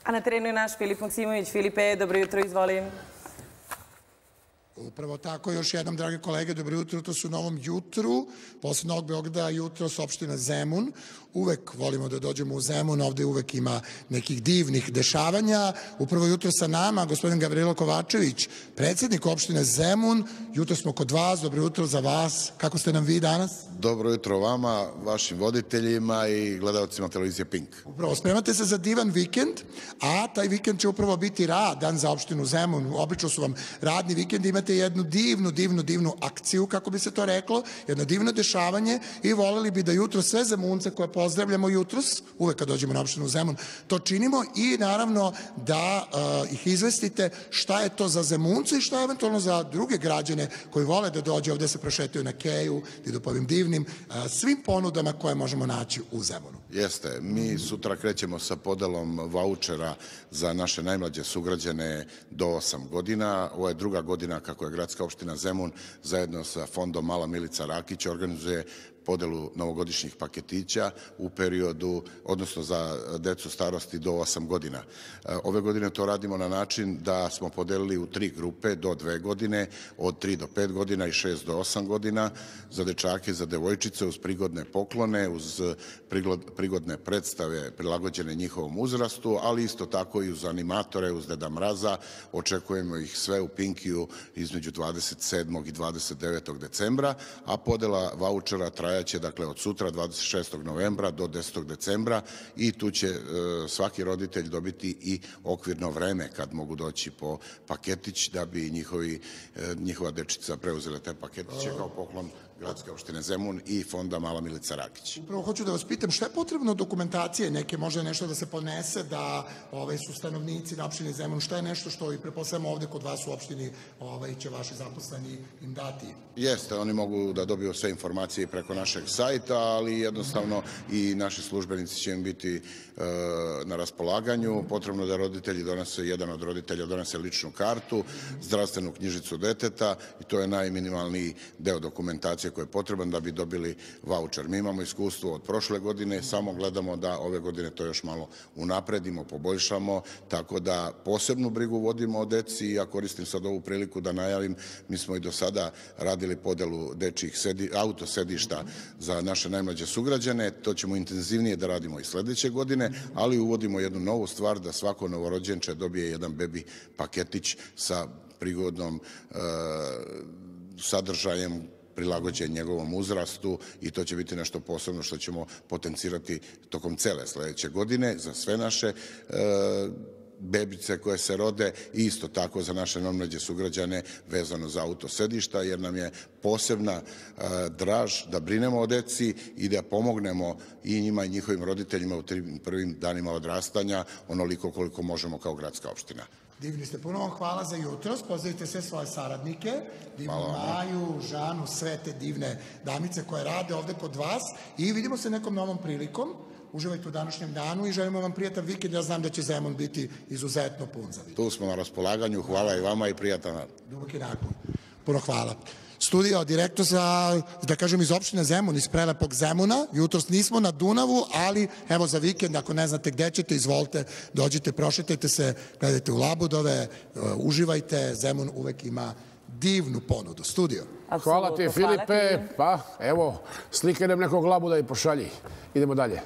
A na terenu je naš Filip Maksimović. Filipe, dobro jutro, izvolim. Upravo tako, još jednom, drage kolege, dobro jutro, to su u Novom jutru, posle Novog Beograda, jutro s opština Zemun. Uvek volimo da dođemo u Zemun, ovde uvek ima nekih divnih dešavanja. Upravo jutro sa nama, gospodin Gavrilo Kovačević, predsjednik opštine Zemun. Jutro smo kod vas, dobro jutro za vas. Kako ste nam vi danas? Dobro jutro vama, vašim voditeljima i gledalcima televizije Pink. Upravo, spremate se za divan vikend, a taj vikend će upravo biti radan za opštinu Zemun. Obično su vam radni vikendi, imate jednu divnu akciju, kako bi se to reklo, jedno divno dešavanje i voleli bi da jutro sve Zemunce koje pozdravljamo jutros, uvek kad dođemo na opštinu Zemun, to činimo i naravno da ih izvestite šta je to za Zemunce i šta je eventualno za druge građane koji vole da dođe ovde se prošetaju na Keju, da idu po ovim divnim svim ponudama koje možemo naći u Zemunu. Jeste, mi sutra krećemo sa podelom vaučera za naše najmlađe sugrađane do 8 godina. Ovo je druga godina kako je gradska opština Zemun zajedno sa fondom Mala Milica Rakić organizuje podelu novogodišnjih paketića u periodu, odnosno za decu starosti do 8 godina. Ove godine to radimo na način da smo podelili u 3 grupe do 2 godine, od 3 do 5 godina i 6 do 8 godina, za dečake, za devojčice, uz prigodne poklone, uz prigodne predstave prilagođene njihovom uzrastu, ali isto tako i uz animatore, uz Deda Mraza. Očekujemo ih sve u Pinkiju između 27. i 29. decembra, a podela vaučera trajaće dakle od sutra 26. novembra do 10. decembra i tu će svaki roditelj dobiti i okvirno vreme kad mogu doći po paketić da bi njihova dečica preuzele te paketiće kao poklon gradske opštine Zemun i fonda Mala Milica Rakić. Upravo hoću da vas pitam šta je potrebno dokumentacije, neke može nešto da se podnese da su stanovnici na opštini Zemun, šta je nešto što i preposledamo ovde kod vas u opštini će vaši zaposleni im dati? Jeste, oni mogu da dobiju sve informacije preko našeg sajta, ali jednostavno i naši službenici će im biti na raspolaganju. Potrebno da roditelji donese, jedan od roditelja donese ličnu kartu, zdravstvenu knjižicu deteta i to je najminimalniji deo dokumentacije koji je potreban da bi dobili vaučer. Mi imamo iskustvo od prošle godine, samo gledamo da ove godine to još malo unapredimo, poboljšamo, tako da posebnu brigu vodimo o deci. Ja koristim sad ovu priliku da najavim, mi smo i do sada radili podelu dečjih autosedišta za naše najmlađe sugrađane, to ćemo intenzivnije da radimo i sledeće godine, ali uvodimo jednu novu stvar da svako novorođenče dobije jedan bebi paketić sa prigodnom sadržajem prilagođen njegovom uzrastu i to će biti nešto posebno što ćemo potencirati tokom cele sledeće godine za sve naše bebice koje se rode i isto tako za naše najmlađe sugrađane vezano za autosedišta, jer nam je posebna draž da brinemo o deci i da pomognemo i njima i njihovim roditeljima u prvim danima odrastanja onoliko koliko možemo kao gradska opština. Divni ste, puno vam hvala za jutros, pozdravite sve svoje saradnike, divnu Maju, Žanu, sve te divne damice koje rade ovde kod vas i vidimo se nekom novom prilikom. Uživajte u današnjem danu i želimo vam prijatan vikend. Ja znam da će Zemun biti izuzetno pun za vikend. Tu smo na raspolaganju. Hvala i vama i prijatan dan. Duboki naklon. Puno hvala. Studio direktno za, da kažem, iz opštine Zemun, iz prelepog Zemuna. Jutros nismo na Dunavu, ali evo za vikend, ako ne znate gde ćete, izvolite, dođite, prošetajte se, gledajte u Labudove, uživajte. Zemun uvek ima divnu ponudu. Studio. Hvala ti, Filipe. Pa, evo, slike nam nekog Labuda i pošalji. Idemo dalje.